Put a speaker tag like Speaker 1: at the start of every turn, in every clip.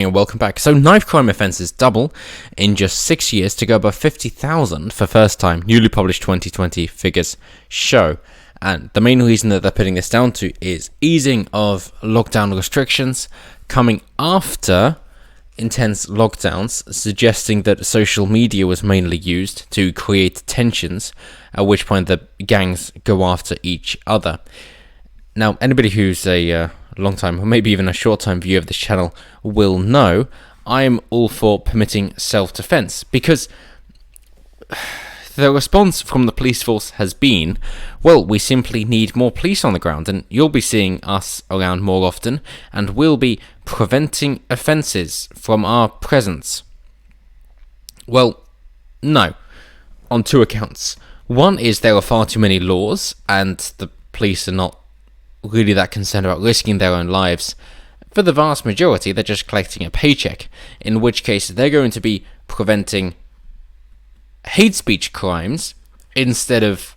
Speaker 1: And welcome back. So knife crime offences double in just 6 years to go above 50,000 for first time. Newly published 2020 figures show. And the main reason that they're putting this down to is easing of lockdown restrictions coming after intense lockdowns, suggesting that social media was mainly used to create tensions, at which point the gangs go after each other. Now, anybody who's a long time, or maybe even a short time viewer of this channel will know I'm all for permitting self-defense, because the response from the police force has been, well, we simply need more police on the ground, and you'll be seeing us around more often, and we'll be preventing offences from our presence. Well, no, on two accounts. One is there are far too many laws, and the police are not really that concerned about risking their own lives. For the vast majority, they're just collecting a paycheck, in which case they're going to be preventing hate speech crimes instead of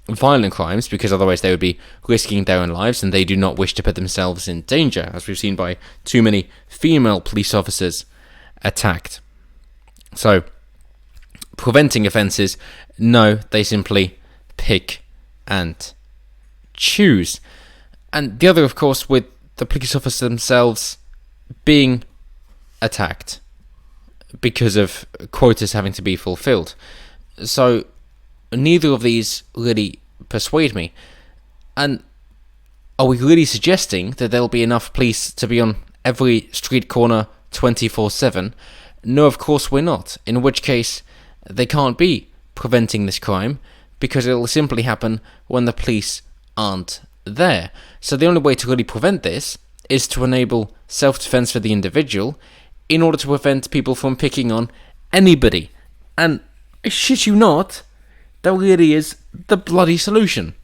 Speaker 1: violent crimes, because otherwise they would be risking their own lives, and they do not wish to put themselves in danger, as we've seen by too many female police officers attacked. So, preventing offences, no, they simply pick and choose. And the other, of course, with the police officers themselves being attacked because of quotas having to be fulfilled. So neither of these really persuade me. And are we really suggesting that there'll be enough police to be on every street corner 24/7? No, of course we're not. In which case, they can't be preventing this crime, because it'll simply happen when the police aren't there. So the only way to really prevent this is to enable self-defense for the individual in order to prevent people from picking on anybody. And I shit you not, that really is the bloody solution.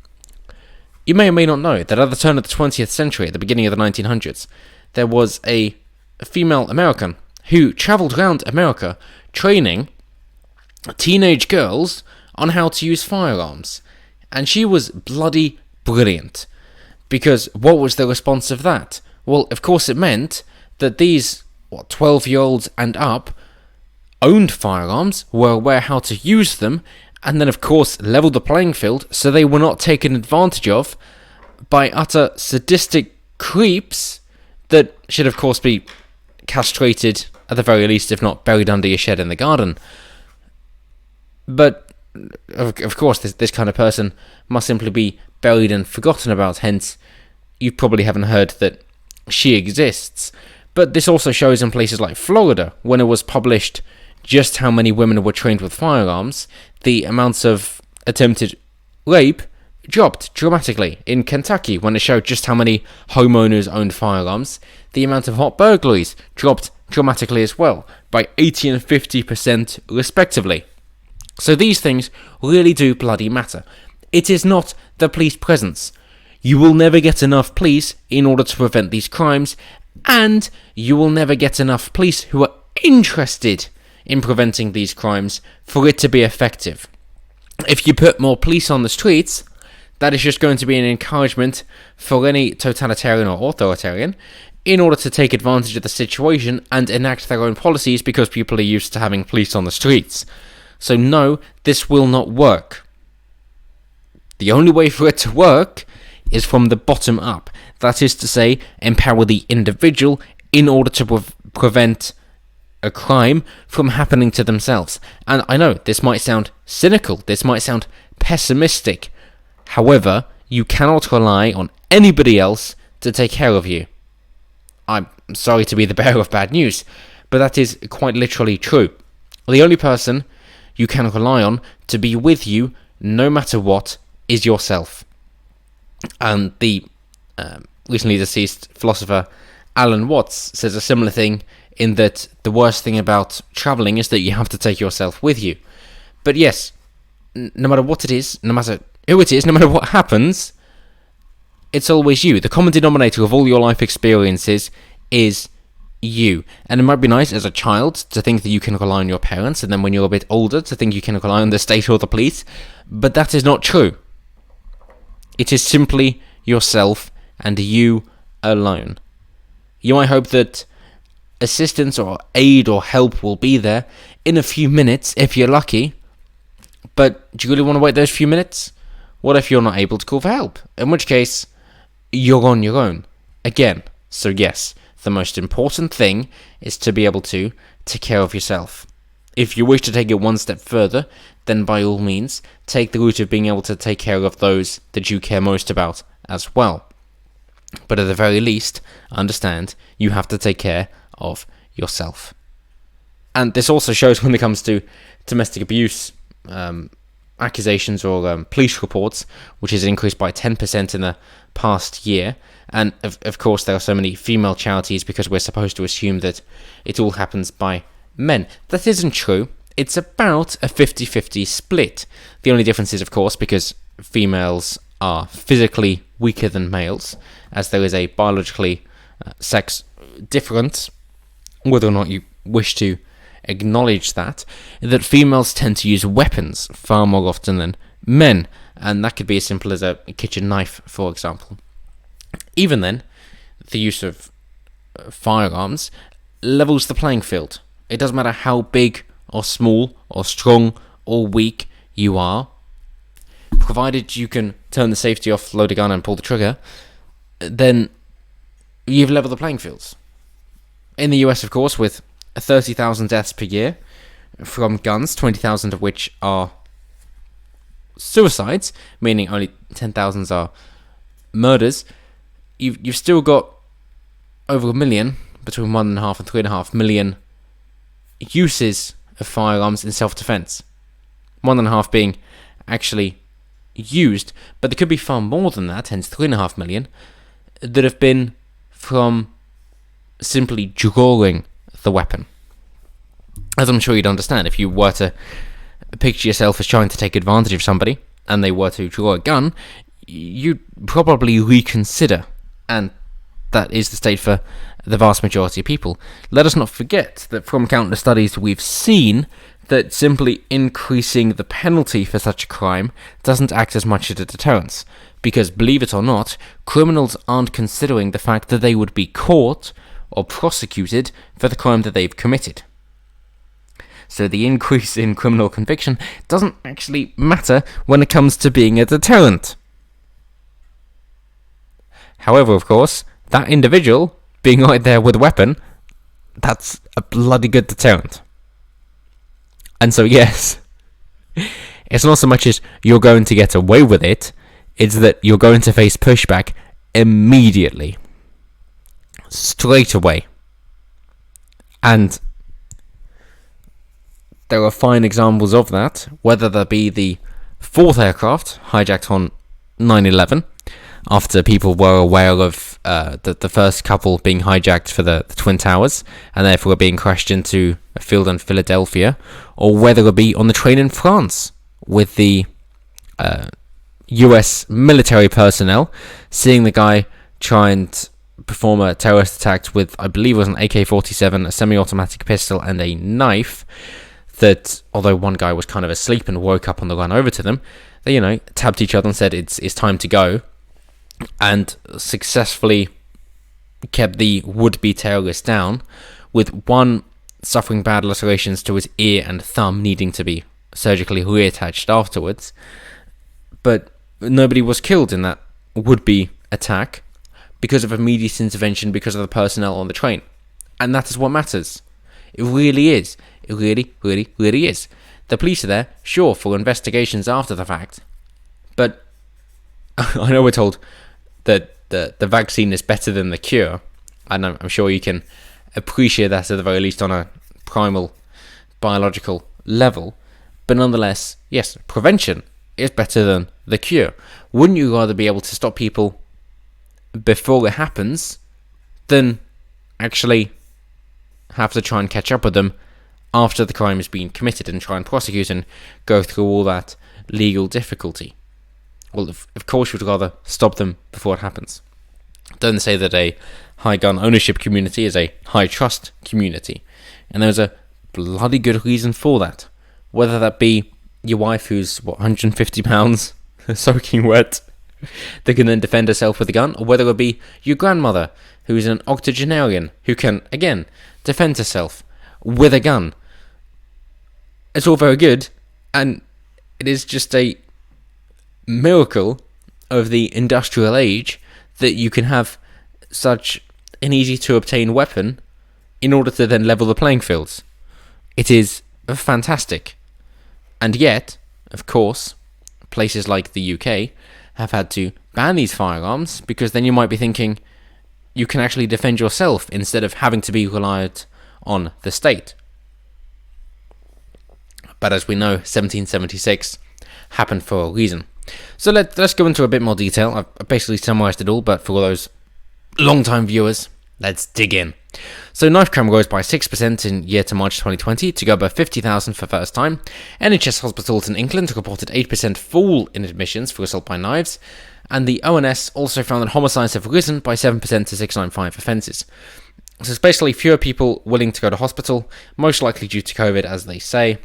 Speaker 1: You may or may not know that at the turn of the 20th century, at the beginning of the 1900s, there was a female American who travelled around America training teenage girls on how to use firearms. And she was bloody brilliant. Because what was the response of that? Well, of course it meant that these 12-year-olds and up owned firearms, were aware how to use them, and then of course leveled the playing field so they were not taken advantage of by utter sadistic creeps that should of course be castrated at the very least, if not buried under your shed in the garden. But of course this kind of person must simply be buried and forgotten about, hence you probably haven't heard that she exists. But this also shows in places like Florida, when it was published just how many women were trained with firearms, the amounts of attempted rape dropped dramatically. In Kentucky, when it showed just how many homeowners owned firearms, the amount of hot burglaries dropped dramatically as well, by 80 and 50% respectively. So these things really do bloody matter. It is not the police presence. You will never get enough police in order to prevent these crimes, and you will never get enough police who are interested in preventing these crimes for it to be effective. If you put more police on the streets, that is just going to be an encouragement for any totalitarian or authoritarian in order to take advantage of the situation and enact their own policies, because people are used to having police on the streets. So no, this will not work. The only way for it to work is from the bottom up. That is to say, empower the individual in order to prevent a crime from happening to themselves. And I know, this might sound cynical, this might sound pessimistic. However, you cannot rely on anybody else to take care of you. I'm sorry to be the bearer of bad news, but that is quite literally true. The only person you can rely on to be with you, no matter what, is yourself. And the recently deceased philosopher Alan Watts says a similar thing, in that the worst thing about travelling is that you have to take yourself with you. But yes, no matter what it is, no matter who it is, no matter what happens, it's always you. The common denominator of all your life experiences is you. And it might be nice as a child to think that you can rely on your parents, and then when you're a bit older to think you can rely on the state or the police, but that is not true. It is simply yourself and you alone. You might hope that assistance or aid or help will be there in a few minutes if you're lucky. But do you really want to wait those few minutes? What if you're not able to call for help? In which case, you're on your own. Again, so yes, the most important thing is to be able to take care of yourself. If you wish to take it one step further, then by all means, take the route of being able to take care of those that you care most about as well. But at the very least, understand you have to take care of yourself. And this also shows when it comes to domestic abuse accusations or police reports, which has increased by 10% in the past year. And of course, there are so many female charities because we're supposed to assume that it all happens by men. That isn't true. It's about a 50-50 split. The only difference is, of course, because females are physically weaker than males, as there is a biologically sex difference, whether or not you wish to acknowledge that females tend to use weapons far more often than men, and that could be as simple as a kitchen knife, for example. Even then, the use of firearms levels the playing field. It doesn't matter how big or small or strong or weak you are, provided you can turn the safety off, load a gun and pull the trigger, then you've leveled the playing fields. In the US, of course, with 30,000 deaths per year from guns, 20,000 of which are suicides, meaning only 10,000 are murders, you've still got over 1 million, between 1.5 and 3.5 million uses of firearms in self-defense. 1.5 being actually used, but there could be far more than that, hence 3.5 million, that have been from simply drawing the weapon. As I'm sure you'd understand, if you were to picture yourself as trying to take advantage of somebody and they were to draw a gun, you'd probably reconsider, and that is the state for the vast majority of people. Let us not forget that from countless studies we've seen that simply increasing the penalty for such a crime doesn't act as much as a deterrence, because believe it or not, criminals aren't considering the fact that they would be caught or prosecuted for the crime that they've committed. So the increase in criminal conviction doesn't actually matter when it comes to being a deterrent. However, of course, that individual being right there with a weapon, that's a bloody good deterrent. And so yes, it's not so much as you're going to get away with it, it's that you're going to face pushback immediately. Straight away. And there are fine examples of that, whether that be the 4th aircraft hijacked on 9/11, after people were aware of the first couple being hijacked for the Twin Towers, and therefore being crashed into a field in Philadelphia, or whether it be on the train in France, with the US military personnel seeing the guy try and perform a terrorist attack with, I believe it was an AK-47, a semi-automatic pistol, and a knife, that, although one guy was kind of asleep and woke up on the run over to them, they, tapped each other and said, it's time to go, and successfully kept the would-be terrorist down, with one suffering bad lacerations to his ear and thumb, needing to be surgically reattached afterwards. But nobody was killed in that would-be attack because of immediate intervention, because of the personnel on the train. And that is what matters. It really is. It really, really, really is. The police are there, sure, for investigations after the fact, but I know we're told that the vaccine is better than the cure, and I'm sure you can appreciate that at the very least on a primal biological level, but nonetheless, yes, prevention is better than the cure. Wouldn't you rather be able to stop people before it happens than actually have to try and catch up with them after the crime has been committed and try and prosecute and go through all that legal difficulty? Well, of course you'd rather stop them before it happens. Don't say that a high gun ownership community is a high trust community, and there's a bloody good reason for that. Whether that be your wife who's 150 pounds soaking wet that can then defend herself with a gun, or whether it be your grandmother who's an octogenarian who can, again, defend herself with a gun. It's all very good, and it is just a miracle of the industrial age that you can have such an easy to obtain weapon in order to then level the playing fields. It is fantastic. And yet, of course, places like the UK have had to ban these firearms, because then you might be thinking you can actually defend yourself instead of having to be reliant on the state. But as we know, 1776 happened for a reason. So let's go into a bit more detail. I've basically summarised it all, but for all those long-time viewers, let's dig in. So knife crime rose by 6% in year to March 2020 to go above 50,000 for the first time. NHS hospitals in England reported 8% fall in admissions for assault by knives, and the ONS also found that homicides have risen by 7% to 695 offences. So it's basically fewer people willing to go to hospital, most likely due to COVID, as they say.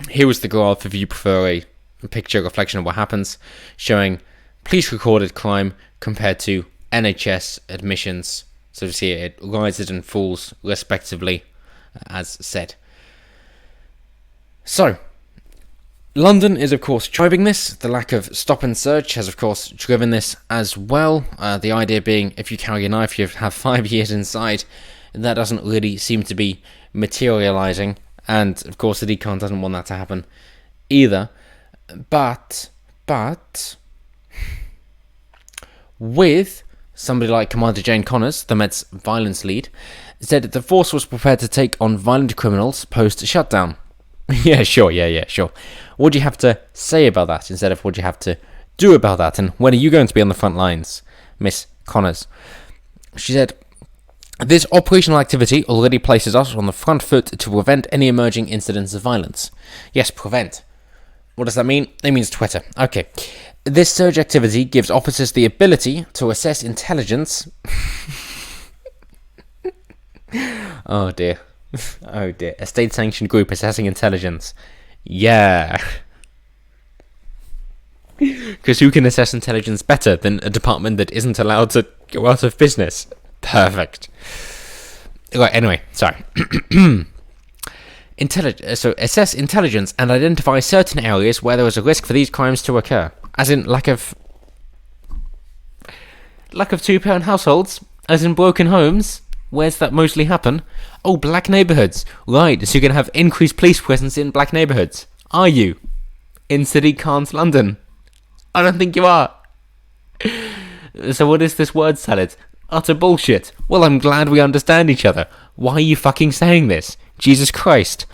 Speaker 1: Here is the graph, if you prefer a picture reflection of what happens, showing police recorded crime compared to NHS admissions. So you see it rises and falls respectively, as said. So, London is of course driving this. The lack of stop and search has of course driven this as well. The idea being, if you carry a knife, you have 5 years inside. That doesn't really seem to be materialising. And of course the decon doesn't want that to happen either. But with somebody like Commander Jane Connors, the Met's violence lead, said that the force was prepared to take on violent criminals post-shutdown. Yeah, sure. What do you have to say about that instead of what do you have to do about that? And when are you going to be on the front lines, Miss Connors? She said, this operational activity already places us on the front foot to prevent any emerging incidents of violence. Yes, prevent. What does that mean? It means Twitter. Okay. This surge activity gives officers the ability to assess intelligence. Oh dear. A state-sanctioned group assessing intelligence. Yeah. Because who can assess intelligence better than a department that isn't allowed to go out of business? Perfect. Right, anyway, sorry. So assess intelligence and identify certain areas where there is a risk for these crimes to occur. As in lack of two-parent households, as in broken homes. Where's that mostly happen? Oh, black neighbourhoods. Right, so you're going to have increased police presence in black neighbourhoods. Are you? In City Can't London? I don't think you are. So what is this word salad? Utter bullshit. Well, I'm glad we understand each other. Why are you fucking saying this? Jesus Christ.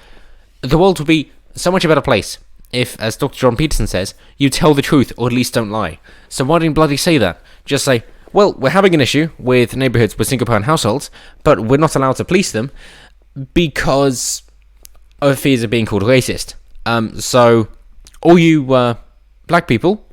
Speaker 1: The world would be so much a better place if, as Dr. John Peterson says, you tell the truth or at least don't lie. So why don't you bloody say that? Just say, well, we're having an issue with neighbourhoods with single-parent households, but we're not allowed to police them because of fears of being called racist. So all you black people,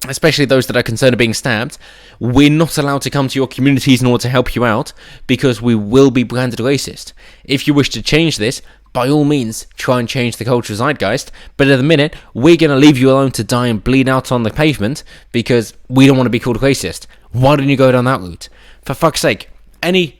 Speaker 1: especially those that are concerned of being stabbed, we're not allowed to come to your communities in order to help you out because we will be branded racist. If you wish to change this, by all means, try and change the cultural zeitgeist, but at the minute, we're going to leave you alone to die and bleed out on the pavement because we don't want to be called racist. Why don't you go down that route? For fuck's sake, any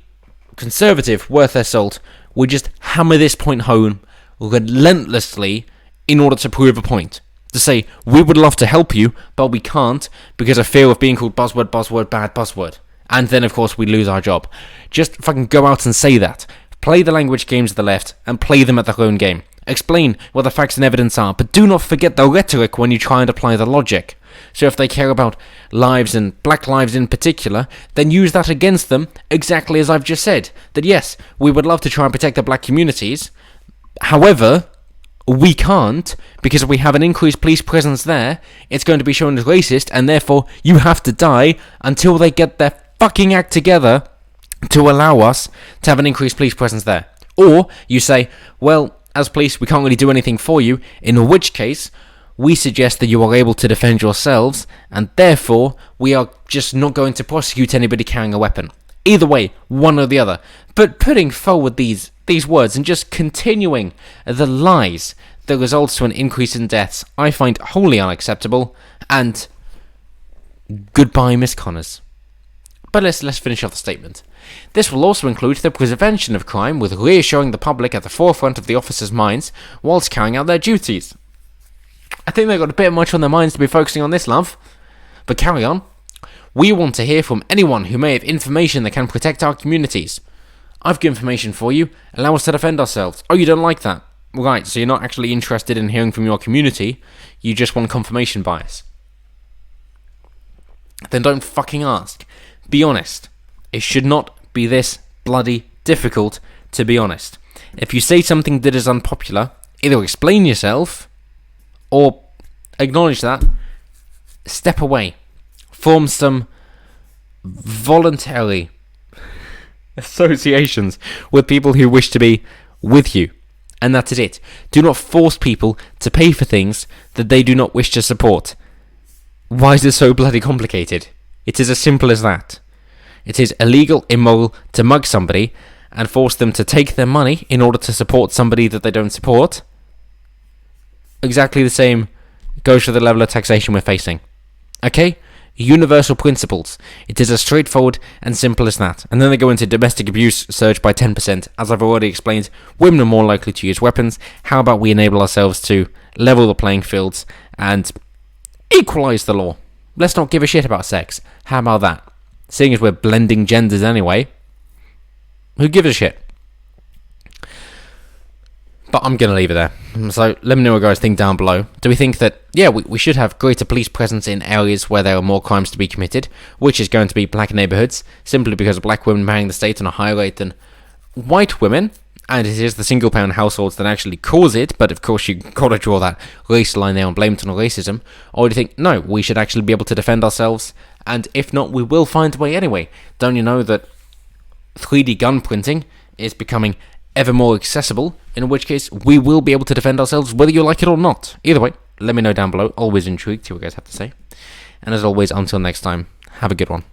Speaker 1: conservative worth their salt would just hammer this point home relentlessly in order to prove a point. To say, we would love to help you, but we can't because of fear of being called buzzword, bad buzzword. And then, of course, we lose our job. Just fucking go out and say that. Play the language games of the left and play them at their own game. Explain what the facts and evidence are, but do not forget the rhetoric when you try and apply the logic. So if they care about lives and black lives in particular, then use that against them exactly as I've just said. That yes, we would love to try and protect the black communities. However, we can't, because if we have an increased police presence there, it's going to be shown as racist, and therefore you have to die until they get their fucking act together to allow us to have an increased police presence there. Or you say, well, as police, we can't really do anything for you, in which case, we suggest that you are able to defend yourselves, and therefore, we are just not going to prosecute anybody carrying a weapon. Either way, one or the other. But putting forward these words and just continuing the lies that results to an increase in deaths, I find wholly unacceptable, and goodbye, Miss Connors. But let's finish off the statement. This will also include the prevention of crime, with reassuring the public at the forefront of the officers' minds whilst carrying out their duties. I think they've got a bit much on their minds to be focusing on this, love. But carry on. We want to hear from anyone who may have information that can protect our communities. I've got information for you. Allow us to defend ourselves. Oh, you don't like that? Right, so you're not actually interested in hearing from your community. You just want confirmation bias. Then don't fucking ask. Be honest. It should not be this bloody difficult to be honest. If you say something that is unpopular, either explain yourself or acknowledge that, step away, form some voluntary associations with people who wish to be with you, and that is it. Do not force people to pay for things that they do not wish to support. Why is it so bloody complicated? It is as simple as that. It is illegal, immoral to mug somebody and force them to take their money in order to support somebody that they don't support. Exactly the same goes for the level of taxation we're facing. Okay? Universal principles. It is as straightforward and simple as that. And then they go into domestic abuse surge by 10%. As I've already explained, women are more likely to use weapons. How about we enable ourselves to level the playing fields and equalise the law? Let's not give a shit about sex. How about that? Seeing as we're blending genders anyway, who gives a shit? But I'm going to leave it there. So let me know what you guys think down below. Do we think that, we should have greater police presence in areas where there are more crimes to be committed, which is going to be black neighbourhoods, simply because black women marrying the state on a higher rate than white women, and it is the single-parent households that actually cause it, but of course you've got to draw that race line there and blame it on racism? Or do you think, no, we should actually be able to defend ourselves, and if not, we will find a way anyway? Don't you know that 3D gun printing is becoming ever more accessible, in which case we will be able to defend ourselves whether you like it or not? Either way, let me know down below. Always intrigued to what you guys have to say. And as always, until next time, have a good one.